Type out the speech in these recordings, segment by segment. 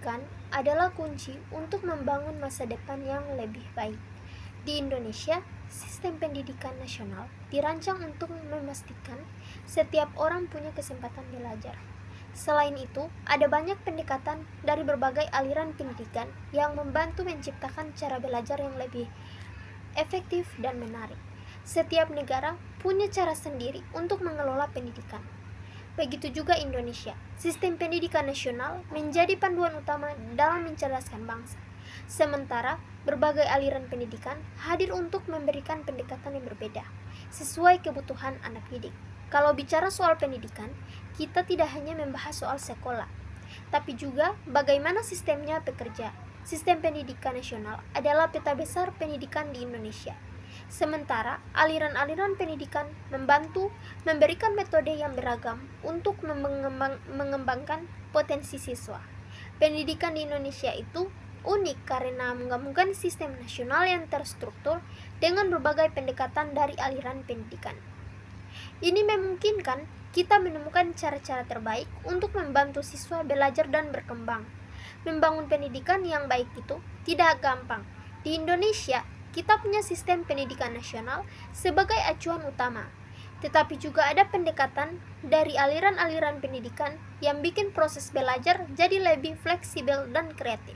Pendidikan adalah kunci untuk membangun masa depan yang lebih baik. Di Indonesia, sistem pendidikan nasional dirancang untuk memastikan setiap orang punya kesempatan belajar. Selain itu, ada banyak pendekatan dari berbagai aliran pendidikan yang membantu menciptakan cara belajar yang lebih efektif dan menarik. Setiap negara punya cara sendiri untuk mengelola pendidikan. Begitu juga Indonesia. Sistem pendidikan nasional menjadi panduan utama dalam mencerdaskan bangsa. Sementara, berbagai aliran pendidikan hadir untuk memberikan pendekatan yang berbeda, sesuai kebutuhan anak didik. Kalau bicara soal pendidikan, kita tidak hanya membahas soal sekolah, tapi juga bagaimana sistemnya bekerja. Sistem pendidikan nasional adalah peta besar pendidikan di Indonesia. Sementara aliran-aliran pendidikan membantu memberikan metode yang beragam untuk mengembangkan potensi siswa. Pendidikan di Indonesia itu unik karena menggabungkan sistem nasional yang terstruktur dengan berbagai pendekatan dari aliran pendidikan. Ini memungkinkan kita menemukan cara-cara terbaik untuk membantu siswa belajar dan berkembang. Membangun pendidikan yang baik itu tidak gampang. Di Indonesia, kita punya sistem pendidikan nasional sebagai acuan utama, tetapi juga ada pendekatan dari aliran-aliran pendidikan yang bikin proses belajar jadi lebih fleksibel dan kreatif.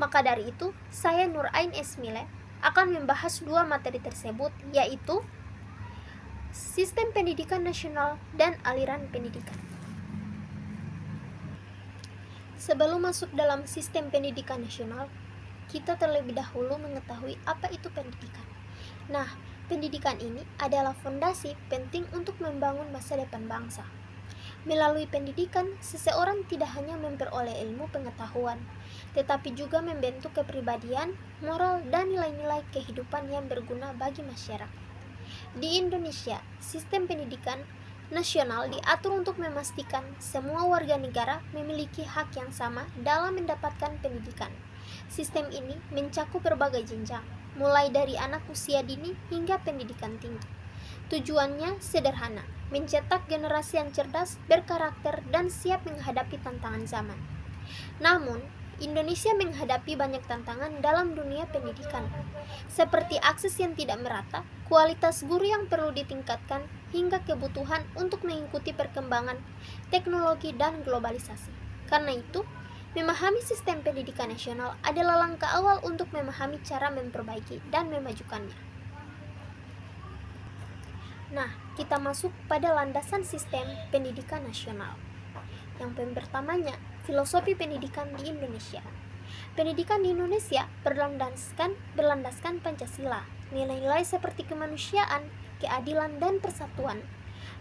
Maka dari itu, saya Nur Ain Esmile akan membahas dua materi tersebut, yaitu sistem pendidikan nasional dan aliran pendidikan. Sebelum masuk dalam sistem pendidikan nasional, kita terlebih dahulu mengetahui apa itu pendidikan. Nah, pendidikan ini adalah fondasi penting untuk membangun masa depan bangsa. Melalui pendidikan, seseorang tidak hanya memperoleh ilmu pengetahuan, tetapi juga membentuk kepribadian, moral, dan nilai-nilai kehidupan yang berguna bagi masyarakat. Di Indonesia, sistem pendidikan nasional diatur untuk memastikan semua warga negara memiliki hak yang sama dalam mendapatkan pendidikan. Sistem ini mencakup berbagai jenjang, mulai dari anak usia dini hingga pendidikan tinggi. Tujuannya sederhana, mencetak generasi yang cerdas, berkarakter, dan siap menghadapi tantangan zaman. Namun, Indonesia menghadapi banyak tantangan dalam dunia pendidikan, seperti akses yang tidak merata, kualitas guru yang perlu ditingkatkan, hingga kebutuhan untuk mengikuti perkembangan teknologi dan globalisasi. Karena itu, memahami sistem pendidikan nasional adalah langkah awal untuk memahami cara memperbaiki dan memajukannya. Nah, kita masuk pada landasan sistem pendidikan nasional. Yang pertamanya, filosofi pendidikan di Indonesia. Pendidikan di Indonesia berlandaskan Pancasila. Nilai-nilai seperti kemanusiaan, keadilan, dan persatuan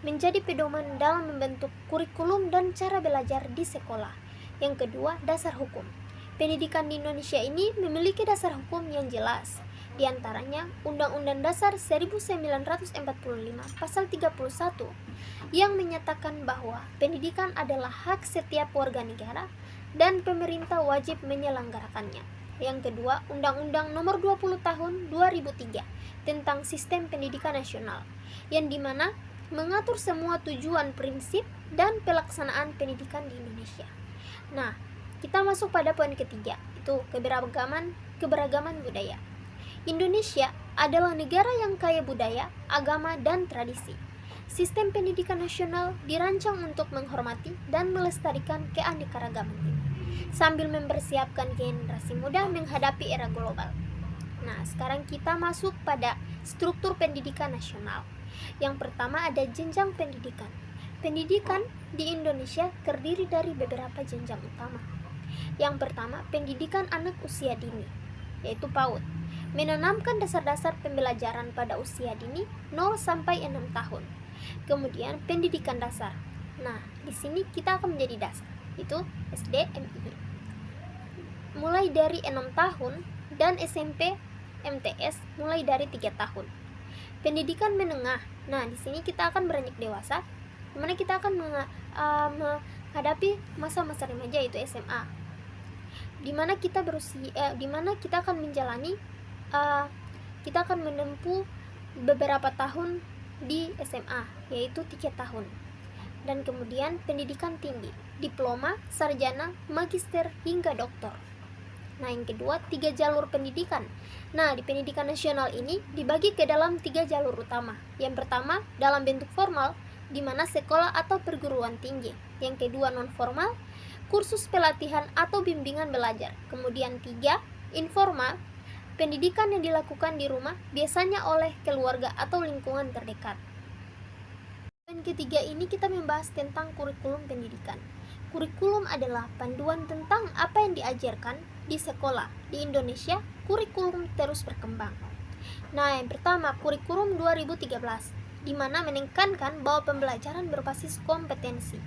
menjadi pedoman dalam membentuk kurikulum dan cara belajar di sekolah. Yang kedua, dasar hukum. Pendidikan di Indonesia ini memiliki dasar hukum yang jelas. Di antaranya, Undang-Undang Dasar 1945 Pasal 31 yang menyatakan bahwa pendidikan adalah hak setiap warga negara dan pemerintah wajib menyelenggarakannya. Yang kedua, Undang-Undang Nomor 20 Tahun 2003 tentang Sistem Pendidikan Nasional, yang dimana mengatur semua tujuan, prinsip, dan pelaksanaan pendidikan di Indonesia. Nah, kita masuk pada poin ketiga, itu keberagaman budaya. Indonesia adalah negara yang kaya budaya, agama, dan tradisi. Sistem pendidikan nasional dirancang untuk menghormati dan melestarikan keanekaragaman ini, sambil mempersiapkan generasi muda menghadapi era global. Nah, sekarang kita masuk pada struktur pendidikan nasional. Yang pertama ada jenjang pendidikan. Pendidikan di Indonesia terdiri dari beberapa jenjang utama. Yang pertama, pendidikan anak usia dini, yaitu PAUD, menanamkan dasar-dasar pembelajaran pada usia dini 0 sampai 6 tahun. Kemudian pendidikan dasar. Nah, di sini kita akan menjadi dasar, itu SD, MI. Mulai dari 6 tahun dan SMP, MTS mulai dari 3 tahun. Pendidikan menengah. Nah, di sini kita akan beranjak dewasa, di mana kita akan menghadapi masa-masa remaja, yaitu SMA. Di mana kita akan menjalani kita akan menempuh beberapa tahun di SMA, yaitu 3 tahun. Dan kemudian pendidikan tinggi, diploma, sarjana, magister, hingga doktor. Nah, yang kedua, 3 jalur pendidikan. Nah, di pendidikan nasional ini dibagi ke dalam 3 jalur utama. Yang pertama, dalam bentuk formal, di mana sekolah atau perguruan tinggi. Yang kedua, non formal, kursus pelatihan atau bimbingan belajar. Kemudian 3, informal, pendidikan yang dilakukan di rumah, biasanya oleh keluarga atau lingkungan terdekat. Poin ketiga ini kita membahas tentang kurikulum pendidikan. Kurikulum adalah panduan tentang apa yang diajarkan di sekolah. Di Indonesia, kurikulum terus berkembang. Nah, yang pertama, kurikulum 2013, di mana menekankan bahwa pembelajaran berbasis kompetensi.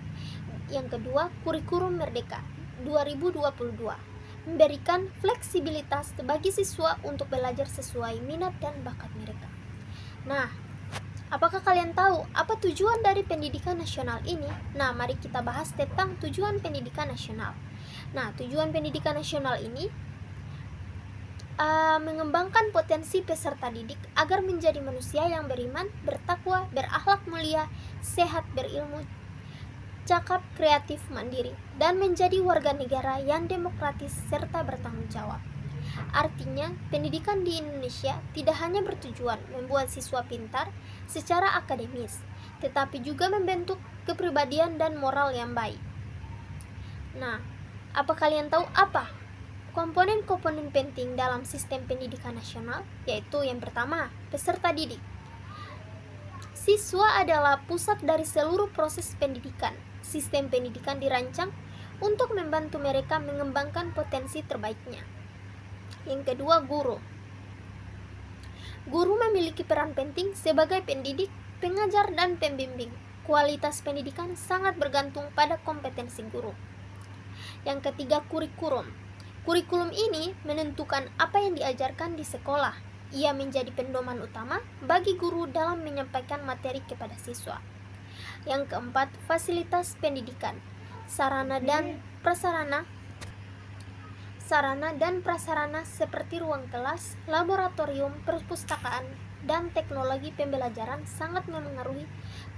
Yang kedua, kurikulum Merdeka 2022, memberikan fleksibilitas bagi siswa untuk belajar sesuai minat dan bakat mereka. Nah, apakah kalian tahu apa tujuan dari pendidikan nasional ini? Nah, mari kita bahas tentang tujuan pendidikan nasional. Nah, tujuan pendidikan nasional ini mengembangkan potensi peserta didik agar menjadi manusia yang beriman, bertakwa, berakhlak mulia, sehat, berilmu, cakap, kreatif, mandiri, dan menjadi warga negara yang demokratis serta bertanggung jawab. Artinya, pendidikan di Indonesia tidak hanya bertujuan membuat siswa pintar secara akademis, tetapi juga membentuk kepribadian dan moral yang baik. Nah, apa kalian tahu apa komponen-komponen penting dalam sistem pendidikan nasional? Yaitu yang pertama, peserta didik. Siswa adalah pusat dari seluruh proses pendidikan. Sistem pendidikan dirancang untuk membantu mereka mengembangkan potensi terbaiknya. Yang kedua, guru. Guru memiliki peran penting sebagai pendidik, pengajar, dan pembimbing. Kualitas pendidikan sangat bergantung pada kompetensi guru. Yang ketiga, kurikulum. Kurikulum ini menentukan apa yang diajarkan di sekolah. Ia menjadi pedoman utama bagi guru dalam menyampaikan materi kepada siswa. Yang keempat, fasilitas pendidikan. Sarana dan prasarana seperti ruang kelas, laboratorium, perpustakaan, dan teknologi pembelajaran sangat memengaruhi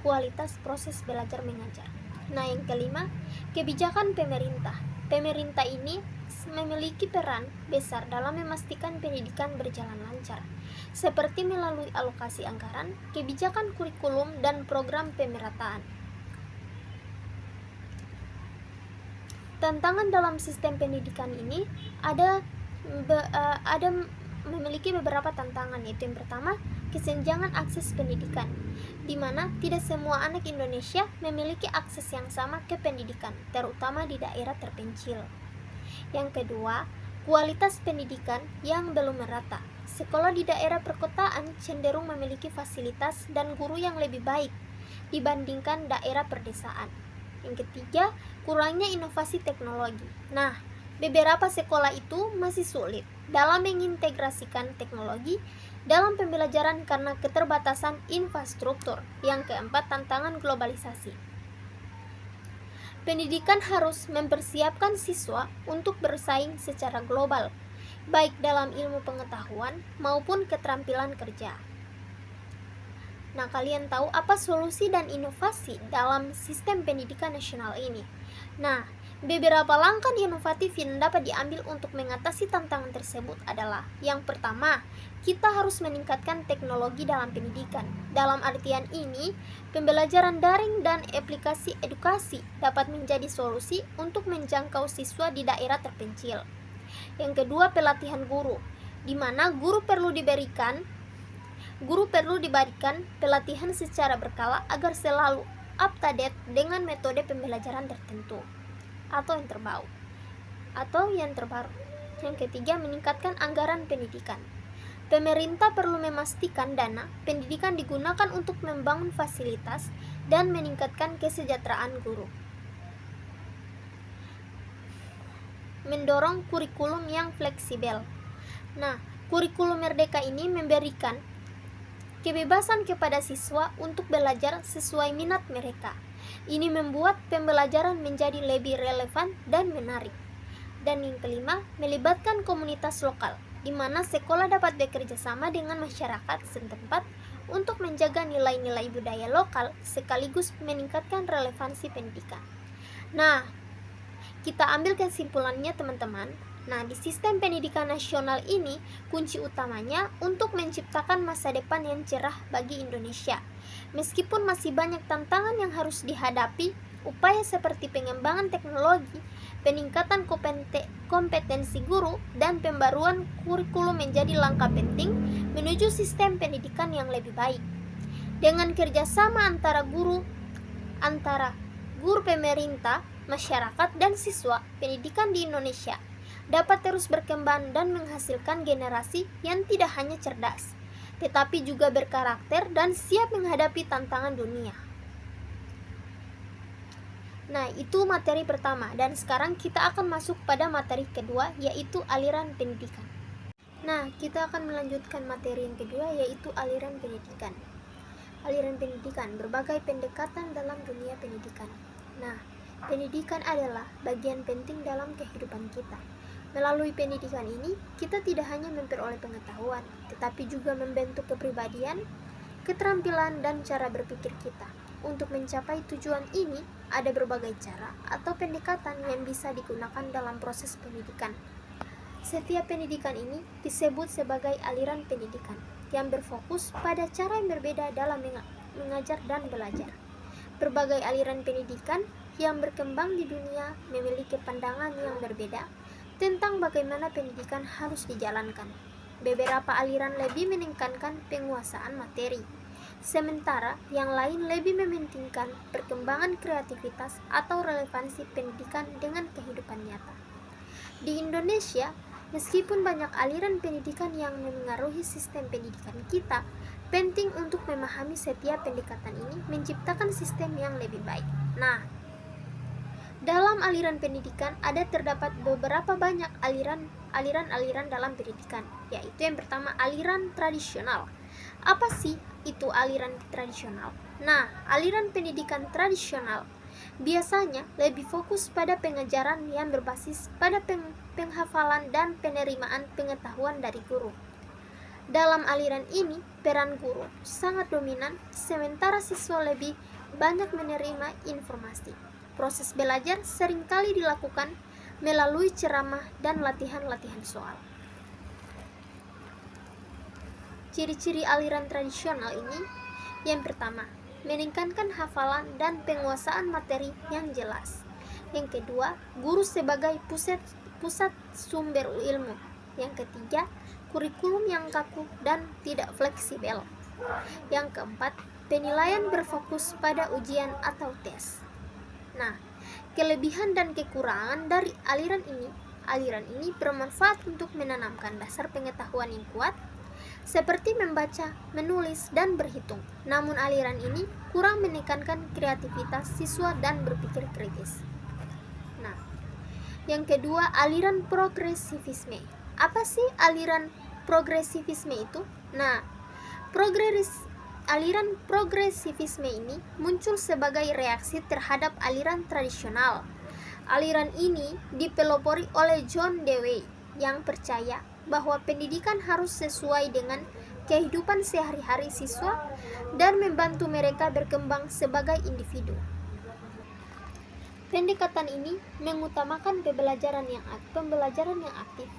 kualitas proses belajar mengajar. Nah, yang kelima, kebijakan pemerintah. Pemerintah ini memiliki peran besar dalam memastikan pendidikan berjalan lancar, seperti melalui alokasi anggaran, kebijakan kurikulum, dan program pemerataan. Tantangan dalam sistem pendidikan ini ada memiliki beberapa tantangan, yaitu yang pertama, kesenjangan akses pendidikan, di mana tidak semua anak Indonesia memiliki akses yang sama ke pendidikan, terutama di daerah terpencil. Yang kedua, kualitas pendidikan yang belum merata. Sekolah di daerah perkotaan cenderung memiliki fasilitas dan guru yang lebih baik dibandingkan daerah perdesaan. Yang ketiga, kurangnya inovasi teknologi. Nah, beberapa sekolah itu masih sulit dalam mengintegrasikan teknologi dalam pembelajaran karena keterbatasan infrastruktur. Yang keempat, tantangan globalisasi. Pendidikan harus mempersiapkan siswa untuk bersaing secara global, baik dalam ilmu pengetahuan maupun keterampilan kerja. Nah, kalian tahu apa solusi dan inovasi dalam sistem pendidikan nasional ini? Nah, beberapa langkah inovatif yang dapat diambil untuk mengatasi tantangan tersebut adalah: yang pertama, kita harus meningkatkan teknologi dalam pendidikan. Dalam artian ini, pembelajaran daring dan aplikasi edukasi dapat menjadi solusi untuk menjangkau siswa di daerah terpencil. Yang kedua, pelatihan guru, di mana guru perlu diberikan pelatihan secara berkala agar selalu up to date dengan metode pembelajaran tertentu atau yang terbaru. Yang ketiga, meningkatkan anggaran pendidikan. Pemerintah perlu memastikan dana pendidikan digunakan untuk membangun fasilitas dan meningkatkan kesejahteraan guru. Mendorong kurikulum yang fleksibel. Nah, kurikulum Merdeka ini memberikan kebebasan kepada siswa untuk belajar sesuai minat mereka. Ini membuat pembelajaran menjadi lebih relevan dan menarik. Dan yang kelima, melibatkan komunitas lokal, di mana sekolah dapat bekerja sama dengan masyarakat setempat untuk menjaga menjaga nilai-nilai budaya lokal sekaligus meningkatkan relevansi pendidikan. Nah, kita ambil kesimpulannya teman-teman. Nah, di sistem pendidikan nasional ini, kunci utamanya untuk menciptakan masa depan yang cerah bagi Indonesia. Meskipun masih banyak tantangan yang harus dihadapi, upaya seperti pengembangan teknologi, peningkatan kompetensi guru, dan pembaruan kurikulum menjadi langkah penting menuju sistem pendidikan yang lebih baik. Dengan kerjasama antara guru pemerintah, masyarakat, dan siswa, pendidikan di Indonesia dapat terus berkembang dan menghasilkan generasi yang tidak hanya cerdas, tetapi juga berkarakter dan siap menghadapi tantangan dunia. Nah, itu materi pertama, dan sekarang kita akan masuk pada materi kedua, yaitu aliran pendidikan. Nah, kita akan melanjutkan materi yang kedua, yaitu aliran pendidikan. Aliran pendidikan, berbagai pendekatan dalam dunia pendidikan. Nah, pendidikan adalah bagian penting dalam kehidupan kita. Melalui pendidikan ini, kita tidak hanya memperoleh pengetahuan, tetapi juga membentuk kepribadian, keterampilan, dan cara berpikir kita. Untuk mencapai tujuan ini, ada berbagai cara atau pendekatan yang bisa digunakan dalam proses pendidikan. Setiap pendidikan ini disebut sebagai aliran pendidikan, yang berfokus pada cara yang berbeda dalam mengajar dan belajar. Berbagai aliran pendidikan yang berkembang di dunia memiliki pandangan yang berbeda tentang bagaimana pendidikan harus dijalankan. Beberapa aliran lebih menekankan penguasaan materi, sementara yang lain lebih mementingkan perkembangan kreativitas atau relevansi pendidikan dengan kehidupan nyata. Di Indonesia, meskipun banyak aliran pendidikan yang memengaruhi sistem pendidikan kita, penting untuk memahami setiap pendekatan ini menciptakan sistem yang lebih baik. Nah, dalam aliran pendidikan terdapat beberapa banyak aliran dalam pendidikan, yaitu yang pertama aliran tradisional. Apa sih itu aliran tradisional? Nah, aliran pendidikan tradisional biasanya lebih fokus pada pengajaran yang berbasis pada penghafalan dan penerimaan pengetahuan dari guru. Dalam aliran ini, peran guru sangat dominan, sementara siswa lebih banyak menerima informasi. Proses belajar seringkali dilakukan melalui ceramah dan latihan-latihan soal. Ciri-ciri aliran tradisional ini, yang pertama, meningkatkan hafalan dan penguasaan materi yang jelas. Yang kedua, guru sebagai pusat sumber ilmu. Yang ketiga, kurikulum yang kaku dan tidak fleksibel. Yang keempat, penilaian berfokus pada ujian atau tes. Nah, kelebihan dan kekurangan dari aliran ini bermanfaat untuk menanamkan dasar pengetahuan yang kuat, seperti membaca, menulis, dan berhitung. Namun aliran ini kurang menekankan kreativitas siswa dan berpikir kritis. Nah, yang kedua, aliran progresivisme. Apa sih aliran progresivisme itu? Nah, aliran progresivisme ini muncul sebagai reaksi terhadap aliran tradisional. Aliran ini dipelopori oleh John Dewey yang percaya bahwa pendidikan harus sesuai dengan kehidupan sehari-hari siswa dan membantu mereka berkembang sebagai individu. Pendekatan ini mengutamakan pembelajaran yang aktif,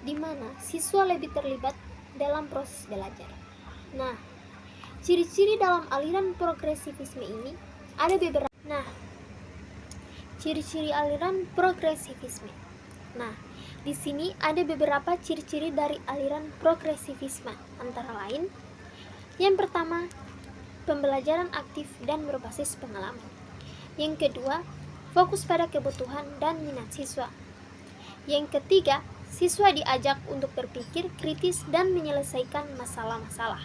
di mana siswa lebih terlibat dalam proses belajar. Nah, ciri-ciri dalam aliran progresivisme ini ada beberapa. Nah, ciri-ciri aliran progresivisme. Nah, di sini ada beberapa ciri-ciri dari aliran progresivisme, antara lain, yang pertama, pembelajaran aktif dan berbasis pengalaman. Yang kedua, fokus pada kebutuhan dan minat siswa. Yang ketiga, siswa diajak untuk berpikir kritis dan menyelesaikan masalah-masalah.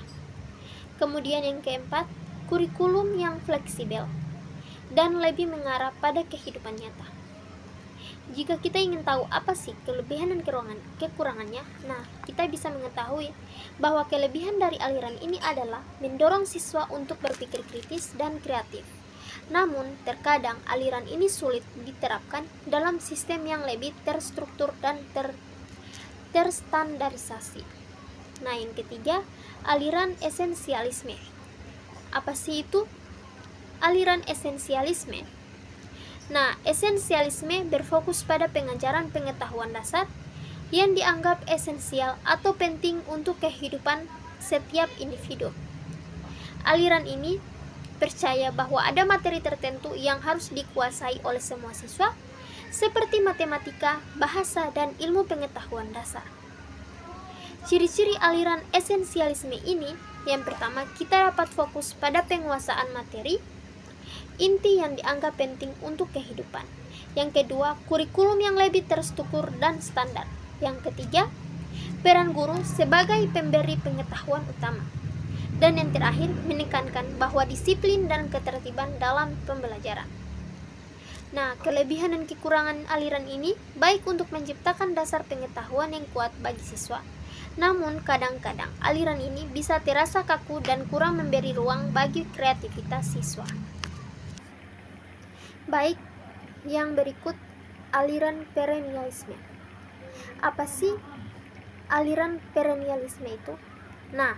Kemudian yang keempat, kurikulum yang fleksibel dan lebih mengarah pada kehidupan nyata. Jika kita ingin tahu apa sih kelebihan dan kekurangannya, nah kita bisa mengetahui bahwa kelebihan dari aliran ini adalah mendorong siswa untuk berpikir kritis dan kreatif. Namun, terkadang aliran ini sulit diterapkan dalam sistem yang lebih terstruktur dan terstandarisasi. Nah, yang ketiga, aliran esensialisme. Apa sih itu aliran esensialisme? Nah, esensialisme berfokus pada pengajaran pengetahuan dasar yang dianggap esensial atau penting untuk kehidupan setiap individu. Aliran ini percaya bahwa ada materi tertentu yang harus dikuasai oleh semua siswa, seperti matematika, bahasa, dan ilmu pengetahuan dasar. Ciri-ciri aliran esensialisme ini, yang pertama, kita dapat fokus pada penguasaan materi, inti yang dianggap penting untuk kehidupan. Yang kedua, kurikulum yang lebih terstruktur dan standar. Yang ketiga, peran guru sebagai pemberi pengetahuan utama. Dan yang terakhir, menekankan bahwa disiplin dan ketertiban dalam pembelajaran. Nah, kelebihan dan kekurangan aliran ini baik untuk menciptakan dasar pengetahuan yang kuat bagi siswa. Namun, kadang-kadang aliran ini bisa terasa kaku dan kurang memberi ruang bagi kreativitas siswa. Baik, yang berikut aliran perennialisme. Apa sih aliran perennialisme itu? Nah,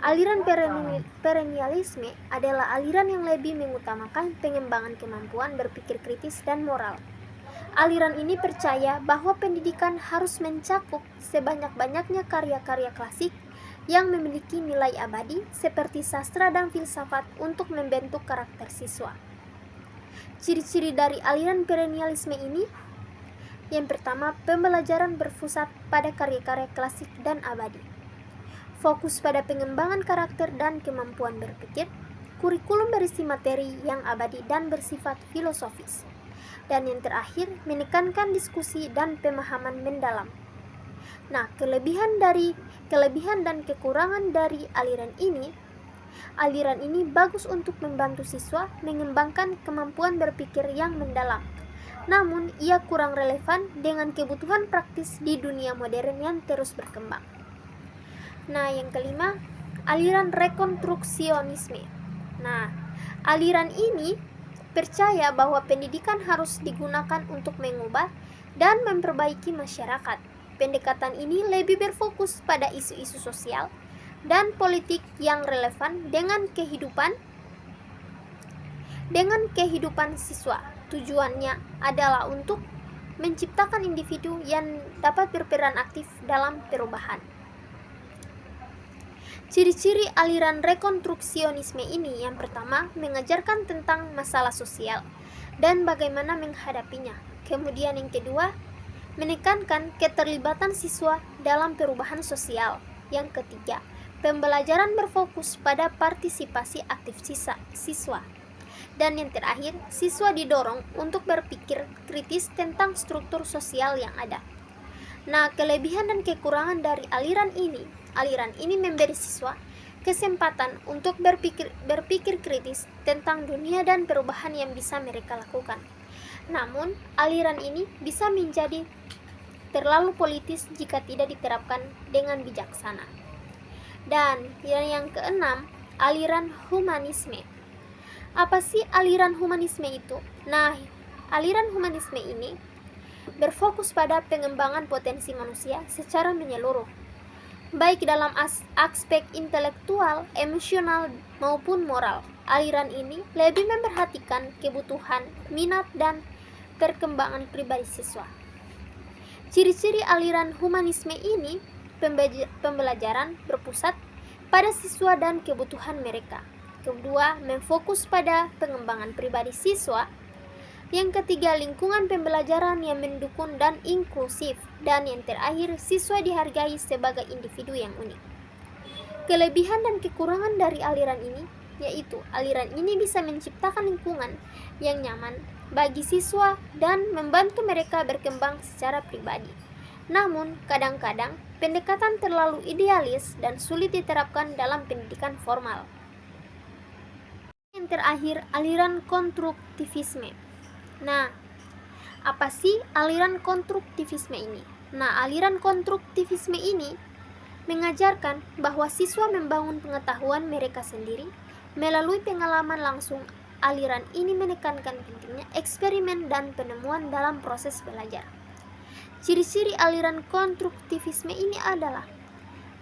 aliran perennialisme adalah aliran yang lebih mengutamakan pengembangan kemampuan berpikir kritis dan moral. Aliran ini percaya bahwa pendidikan harus mencakup sebanyak-banyaknya karya-karya klasik yang memiliki nilai abadi seperti sastra dan filsafat untuk membentuk karakter siswa. Ciri-ciri dari aliran perennialisme ini, yang pertama, pembelajaran berpusat pada karya-karya klasik dan abadi. Fokus pada pengembangan karakter dan kemampuan berpikir. Kurikulum berisi materi yang abadi dan bersifat filosofis. Dan yang terakhir, menekankan diskusi dan pemahaman mendalam. Nah, kelebihan dan kekurangan dari aliran ini bagus untuk membantu siswa mengembangkan kemampuan berpikir yang mendalam. Namun, ia kurang relevan dengan kebutuhan praktis di dunia modern yang terus berkembang. Nah, yang kelima, aliran rekonstruksionisme. Nah, aliran ini percaya bahwa pendidikan harus digunakan untuk mengubah dan memperbaiki masyarakat. Pendekatan ini lebih berfokus pada isu-isu sosial dan politik yang relevan dengan kehidupan siswa. Tujuannya adalah untuk menciptakan individu yang dapat berperan aktif dalam perubahan. Ciri-ciri aliran rekonstruksionisme ini, yang pertama, mengajarkan tentang masalah sosial dan bagaimana menghadapinya. Kemudian yang kedua, menekankan keterlibatan siswa dalam perubahan sosial. Yang ketiga, pembelajaran berfokus pada partisipasi aktif siswa. Dan yang terakhir, siswa didorong untuk berpikir kritis tentang struktur sosial yang ada. Nah, kelebihan dan kekurangan dari aliran ini memberi siswa kesempatan untuk berpikir kritis tentang dunia dan perubahan yang bisa mereka lakukan. Namun, aliran ini bisa menjadi terlalu politis jika tidak diterapkan dengan bijaksana. Dan yang keenam, aliran humanisme. Apa sih aliran humanisme itu? Nah, aliran humanisme ini berfokus pada pengembangan potensi manusia secara menyeluruh, baik dalam aspek intelektual, emosional, maupun moral. Aliran ini lebih memperhatikan kebutuhan, minat, dan perkembangan pribadi siswa. Ciri-ciri aliran humanisme ini, pembelajaran berpusat pada siswa dan kebutuhan mereka. Kedua, memfokus pada pengembangan pribadi siswa. Yang ketiga, lingkungan pembelajaran yang mendukung dan inklusif. Dan yang terakhir, siswa dihargai sebagai individu yang unik. Kelebihan dan kekurangan dari aliran ini, yaitu aliran ini bisa menciptakan lingkungan yang nyaman bagi siswa dan membantu mereka berkembang secara pribadi. Namun, kadang-kadang pendekatan terlalu idealis dan sulit diterapkan dalam pendidikan formal. Yang terakhir, aliran konstruktivisme. Nah, apa sih aliran konstruktivisme ini? Nah, aliran konstruktivisme ini mengajarkan bahwa siswa membangun pengetahuan mereka sendiri melalui pengalaman langsung. Aliran ini menekankan pentingnya eksperimen dan penemuan dalam proses belajar. Ciri-ciri aliran konstruktivisme ini adalah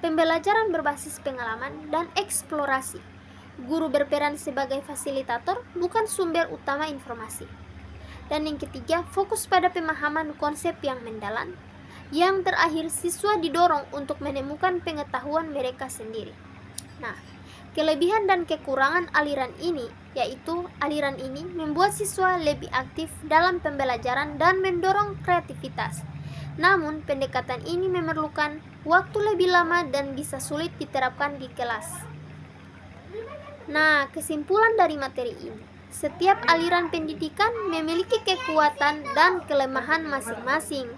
pembelajaran berbasis pengalaman dan eksplorasi guru berperan sebagai fasilitator, bukan sumber utama informasi. Dan yang ketiga, fokus pada pemahaman konsep yang mendalam. Yang terakhir, siswa didorong untuk menemukan pengetahuan mereka sendiri. Nah, kelebihan dan kekurangan aliran ini, yaitu aliran ini membuat siswa lebih aktif dalam pembelajaran dan mendorong kreativitas. Namun, pendekatan ini memerlukan waktu lebih lama dan bisa sulit diterapkan di kelas. Nah, kesimpulan dari materi ini, setiap aliran pendidikan memiliki kekuatan dan kelemahan masing-masing.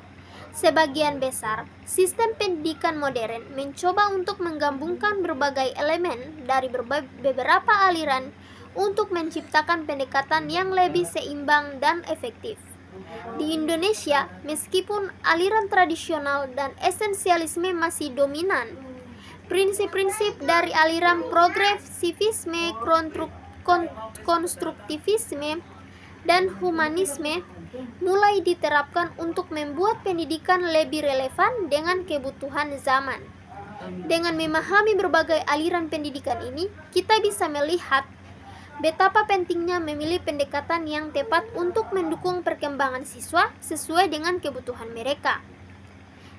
Sebagian besar, sistem pendidikan modern mencoba untuk menggabungkan berbagai elemen dari beberapa aliran untuk menciptakan pendekatan yang lebih seimbang dan efektif. Di Indonesia, meskipun aliran tradisional dan esensialisme masih dominan, prinsip-prinsip dari aliran progresivisme, konstruktivisme, dan humanisme mulai diterapkan untuk membuat pendidikan lebih relevan dengan kebutuhan zaman. Dengan memahami berbagai aliran pendidikan ini, kita bisa melihat betapa pentingnya memilih pendekatan yang tepat untuk mendukung perkembangan siswa sesuai dengan kebutuhan mereka.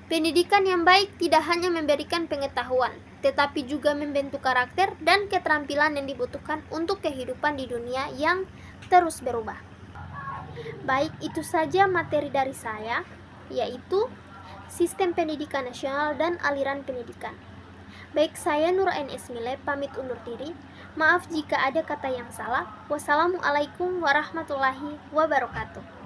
Pendidikan yang baik tidak hanya memberikan pengetahuan, tetapi juga membentuk karakter dan keterampilan yang dibutuhkan untuk kehidupan di dunia yang terus berubah. Baik, itu saja materi dari saya, yaitu Sistem Pendidikan Nasional dan Aliran Pendidikan. Baik, saya Nur Ain Esmile pamit undur diri. Maaf jika ada kata yang salah. Wassalamualaikum warahmatullahi wabarakatuh.